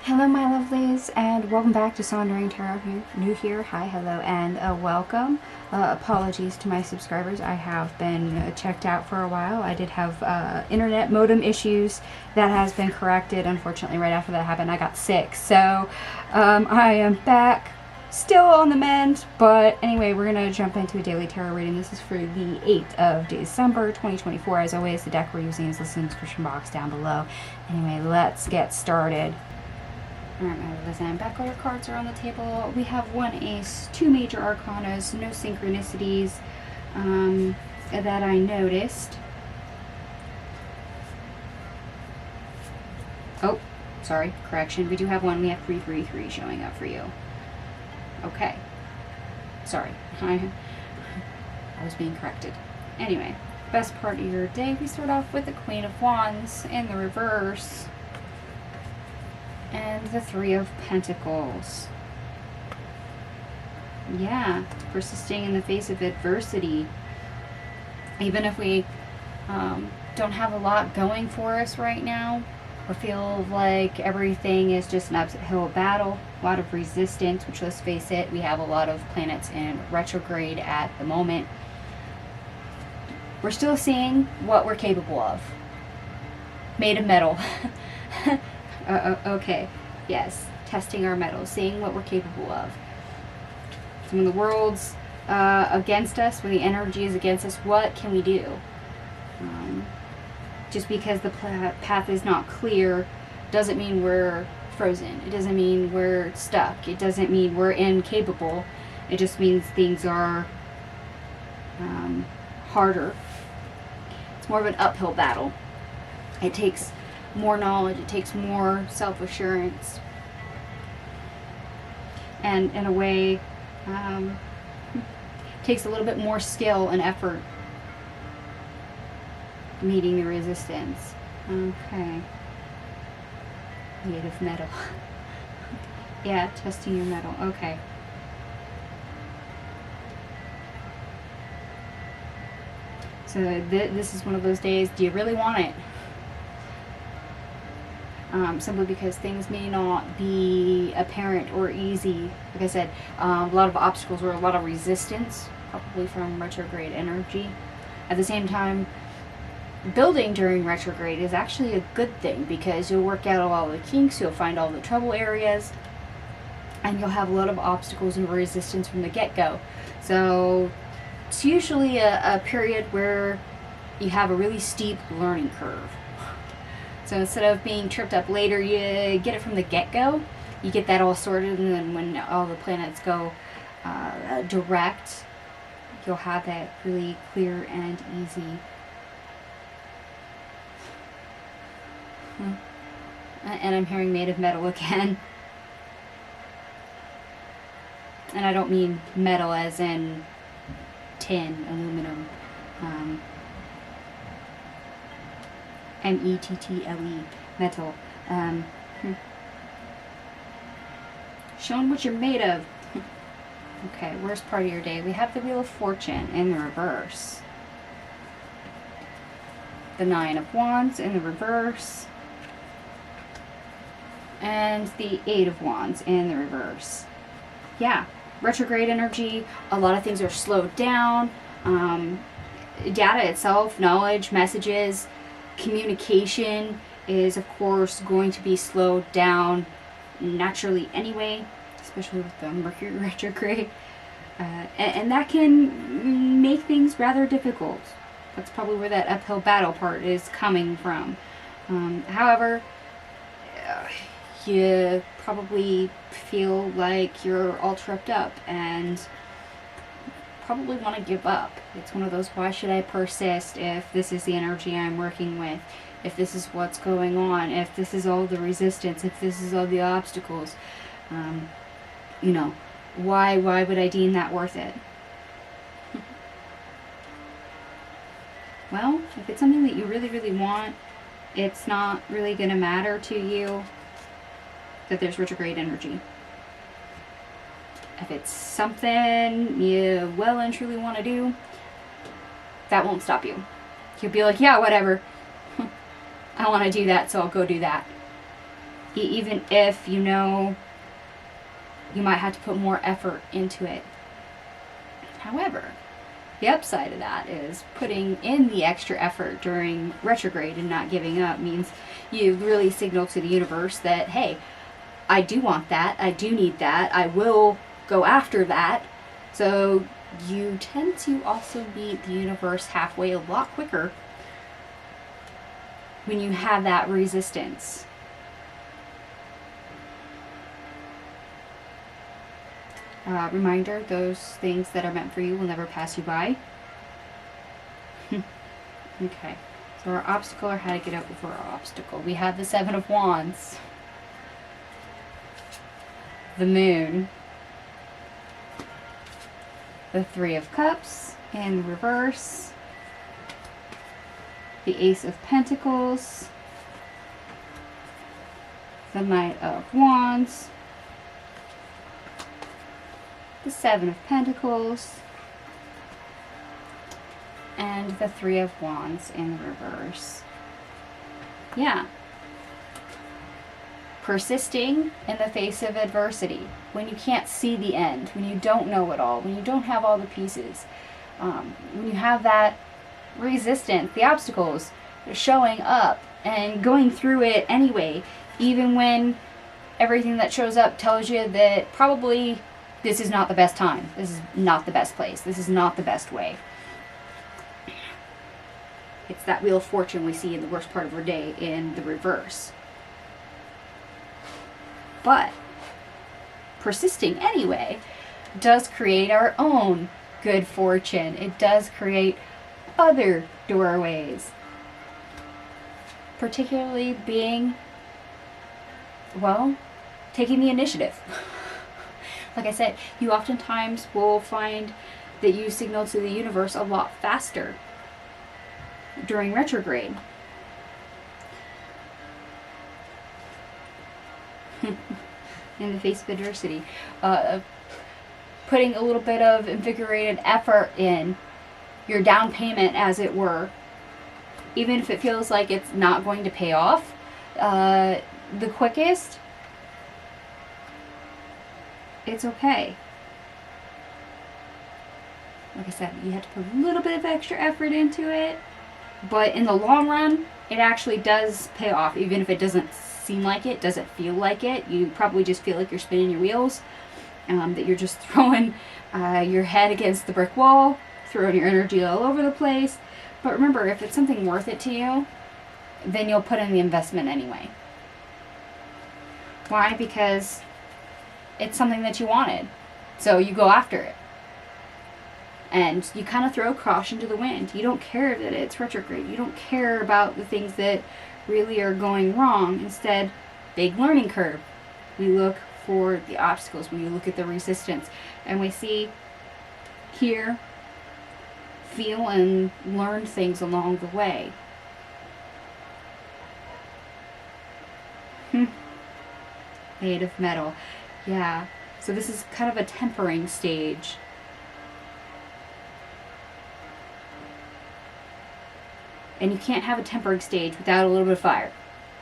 Hello my lovelies, and welcome back to Saundering Tarot. If you're new here, hi, hello, and welcome. Apologies to my subscribers. I have been checked out for a while. I did have internet modem issues. That has been corrected. Unfortunately, right after that happened, I got sick. So I am back, still on the mend. But anyway, we're going to jump into a daily tarot reading. This is for the 8th of December, 2024. As always, the deck we're using is listed in the description box down below. Anyway, let's get started. Alright, my lovelies, and back order cards are on the table. We have one ace, two major arcanas, no synchronicities that I noticed. Oh, sorry, correction. We do have one. We have 333 showing up for you. Okay. Sorry. I was being corrected. Anyway, best part of your day. We start off with the Queen of Wands in the reverse. And the Three of Pentacles. Yeah, persisting in the face of adversity. Even if we don't have a lot going for us right now, or feel like everything is just an uphill battle, a lot of resistance, which, let's face it, we have a lot of planets in retrograde at the moment. We're still seeing what we're capable of. Made of metal. Okay, yes, testing our mettle, seeing what we're capable of. So when the world's against us, when the energy is against us, what can we do? Just because the path is not clear doesn't mean we're frozen. It doesn't mean we're stuck. It doesn't mean we're incapable. It just means things are harder. It's more of an uphill battle. It takes more knowledge, it takes more self-assurance, and in a way takes a little bit more skill and effort meeting the resistance. Okay. Made of metal. Yeah, testing your metal. Okay. So this is one of those days, do you really want it? Simply because things may not be apparent or easy. Like I said, a lot of obstacles or a lot of resistance, probably from retrograde energy. At the same time, building during retrograde is actually a good thing because you'll work out all the kinks, you'll find all the trouble areas, and you'll have a lot of obstacles and resistance from the get-go. So it's usually a period where you have a really steep learning curve. So instead of being tripped up later, you get it from the get-go. You get that all sorted, and then when all the planets go direct, you'll have that really clear and easy. And I'm hearing made of metal again. And I don't mean metal as in tin, aluminum. M-E-T-T-L-E, metal. Showing what you're made of. Okay, worst part of your day. We have the Wheel of Fortune in the reverse. The Nine of Wands in the reverse. And the Eight of Wands in the reverse. Yeah, retrograde energy. A lot of things are slowed down. Data itself, knowledge, messages, communication is of course going to be slowed down naturally anyway, especially with the Mercury retrograde, and that can make things rather difficult. That's probably where that uphill battle part is coming from. However, you probably feel like you're all tripped up and probably want to give up. It's one of those, why should I persist if this is the energy I'm working with, if this is what's going on, if this is all the resistance, if this is all the obstacles, you know, why would I deem that worth it? Well, if it's something that you really, really want, it's not really going to matter to you that there's retrograde energy. If it's something you well and truly want to do, that won't stop you. You'll be like, yeah, whatever. I want to do that, so I'll go do that. even if you know you might have to put more effort into it. However, the upside of that is putting in the extra effort during retrograde and not giving up means you really signal to the universe that, hey, I do want that, I do need that, I will go after that. So you tend to also meet the universe halfway a lot quicker when you have that resistance. Reminder, those things that are meant for you will never pass you by. Okay, so our obstacle, or how to get over our obstacle. We have the Seven of Wands, the Moon, the Three of Cups in reverse, the Ace of Pentacles, the Knight of Wands, the Seven of Pentacles, and the Three of Wands in reverse. Yeah. Persisting in the face of adversity, when you can't see the end, when you don't know it all, when you don't have all the pieces, when you have that resistance, the obstacles showing up and going through it anyway, even when everything that shows up tells you that probably this is not the best time, this is not the best place, this is not the best way. It's that Wheel of Fortune we see in the worst part of our day in the reverse. But persisting anyway does create our own good fortune. It does create other doorways. Particularly being, well, taking the initiative. Like I said, you oftentimes will find that you signal to the universe a lot faster during retrograde. In the face of adversity. Putting a little bit of invigorated effort in, your down payment as it were, even if it feels like it's not going to pay off the quickest, it's okay. Like I said, you have to put a little bit of extra effort into it, but in the long run, it actually does pay off, even if it doesn't seem like it, doesn't feel like it. You probably just feel like you're spinning your wheels, that you're just throwing your head against the brick wall, throwing your energy all over the place. But remember, if it's something worth it to you, then you'll put in the investment anyway. Why? Because it's something that you wanted, so you go after it. And you kind of throw caution to the wind. You don't care that it's retrograde. You don't care about the things that really are going wrong. Instead, big learning curve. We look for the obstacles. We look at the resistance. And we see, hear, feel, and learn things along the way. Made of metal. Yeah. So this is kind of a tempering stage. And you can't have a tempering stage without a little bit of fire.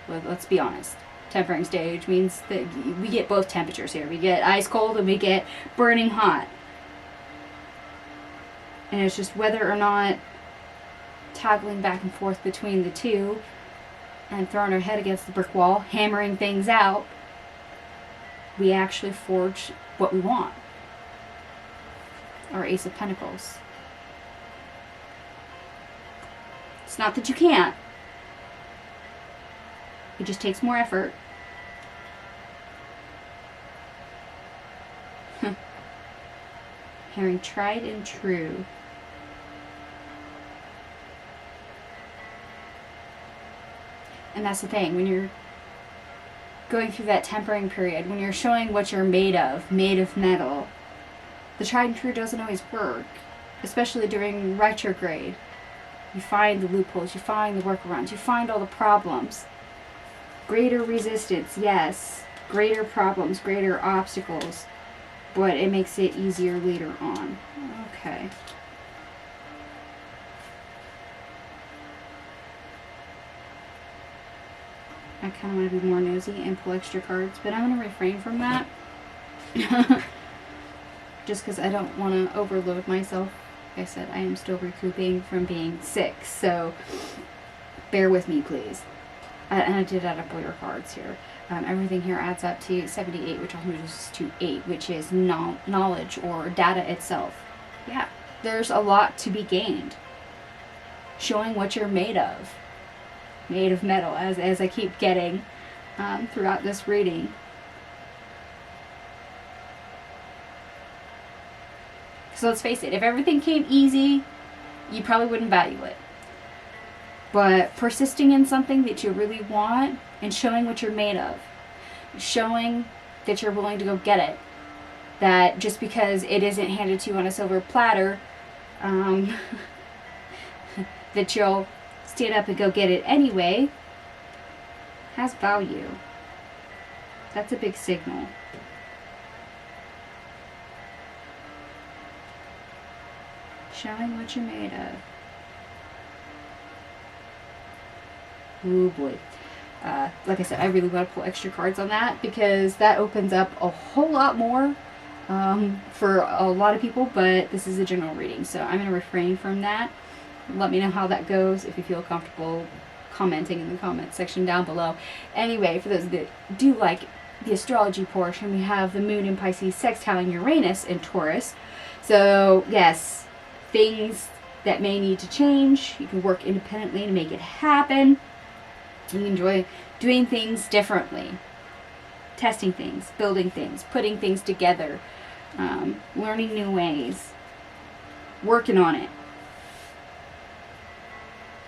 Let's be honest. Tempering stage means that we get both temperatures here. We get ice cold and we get burning hot. And it's just whether or not toggling back and forth between the two and throwing our head against the brick wall, hammering things out, we actually forge what we want. Our Ace of Pentacles. It's not that you can't. It just takes more effort. Hearing tried and true. And that's the thing, when you're going through that tempering period, when you're showing what you're made of metal, the tried and true doesn't always work, especially during retrograde. You find the loopholes, you find the workarounds, you find all the problems. Greater resistance, yes. Greater problems, greater obstacles. But it makes it easier later on. Okay. I kind of want to be more nosy and pull extra cards, but I'm going to refrain from that. Just because I don't want to overload myself. Like I said, I am still recouping from being sick, so bear with me, please. And I did add up all your cards here. Everything here adds up to 78, which also moves to 8, which is knowledge or data itself. Yeah, there's a lot to be gained. Showing what you're made of. Made of metal, as I keep getting throughout this reading. So let's face it, if everything came easy, you probably wouldn't value it. But persisting in something that you really want and showing what you're made of, showing that you're willing to go get it, that just because it isn't handed to you on a silver platter, that you'll stand up and go get it anyway, has value. That's a big signal. Showing what you're made of. Ooh boy. Like I said, I really want to pull extra cards on that because that opens up a whole lot more for a lot of people, but this is a general reading, so I'm going to refrain from that. Let me know how that goes if you feel comfortable commenting in the comments section down below. Anyway, for those that do like the astrology portion, we have the moon in Pisces sextiling Uranus in Taurus. So yes, things that may need to change. You can work independently to make it happen. You enjoy doing things differently, testing things, building things, putting things together, learning new ways, working on it.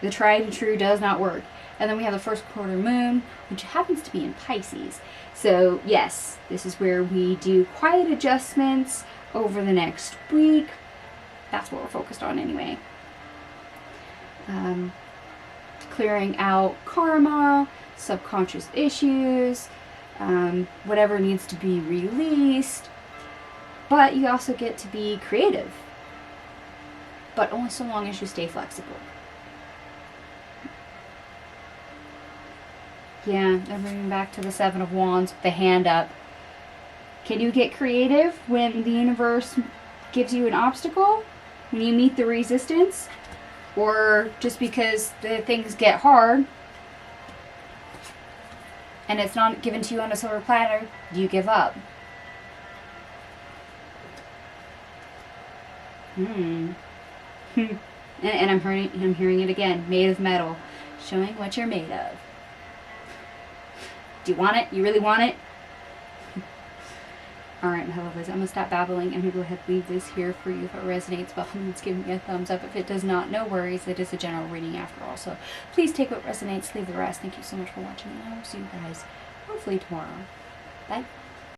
The tried and true does not work. And then we have the first quarter moon, which happens to be in Pisces. So yes, this is where we do quiet adjustments over the next week. That's what we're focused on anyway. Clearing out karma, subconscious issues, whatever needs to be released. But you also get to be creative. But only so long as you stay flexible. Yeah, I'm bringing back to the Seven of Wands with the hand up. Can you get creative when the universe gives you an obstacle? When you meet the resistance? Or just because the things get hard and it's not given to you on a silver platter, do you give up? And I'm hearing it again. Made of metal. Showing what you're made of. Do you want it? You really want it? Alright, my lovelies, I'm going to stop babbling. I'm going to go ahead and leave this here for you. If it resonates, well, it's giving me a thumbs up. If it does not, no worries. It is a general reading after all. So please take what resonates, leave the rest. Thank you so much for watching, and I will see you guys hopefully tomorrow. Bye.